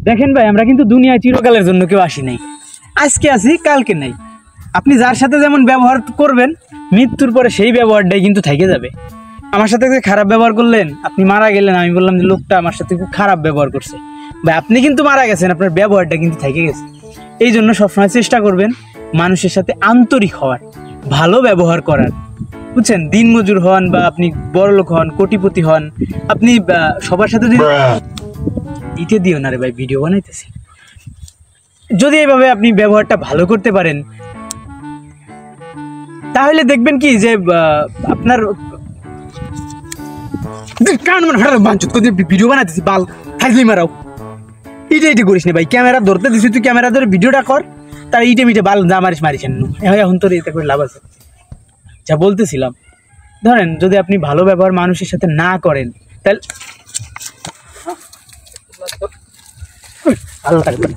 দেখেন ভাই, আমরা কিন্তু দুনিয়ায় চিরকালের জন্য কেউ আসি নাই। আজকে আসি, কালকে নাই। আপনি যার সাথে যেমন ব্যবহার করবেন, মৃত্যুর পরে সেই ব্যবহারটাই কিন্তু থেকে যাবে। আমার সাথে যে খারাপ ব্যবহার করলেন, আপনি মারা গেলেন, আমি বললাম যে লোকটা আমার সাথে খুব খারাপ ব্যবহার করছে। ভাই আপনি কিন্তু মারা গেছেন, আপনার ব্যবহারটা কিন্তু থেকে গেছে। এই জন্য সবসময় চেষ্টা করবেন মানুষের সাথে আন্তরিক হওয়ার, ভালো ব্যবহার করার, বুঝছেন? দিনমজুর হন বা আপনি বড়লোক হন, কোটিপতি হন, আপনি সবার সাথে যদি ইতে দিও না রে ভাই, ভিডিও বানাইতেছি, যদি এইভাবে আপনি ব্যবহারটা ভালো করতে পারেন, তাহলে দেখবেন কি যে আপনার কান মানে হঠাৎ বাঞ্চুত করে ভিডিও বানাইতেছি, বাল হাজলি মারাও, ইটে করিস না ভাই। ক্যামেরা ধরতে দিছি, তুই ক্যামেরা ধরে ভিডিওটা কর, তার ইটে মিটে বাল যা মারিস মারিস। এখন তোর এটা করে লাভ আছে। যা বলতেছিলাম, ধরেন যদি আপনি ভালো ব্যবহার মানুষের সাথে না করেন, তাহলে ভালো থাকবেন।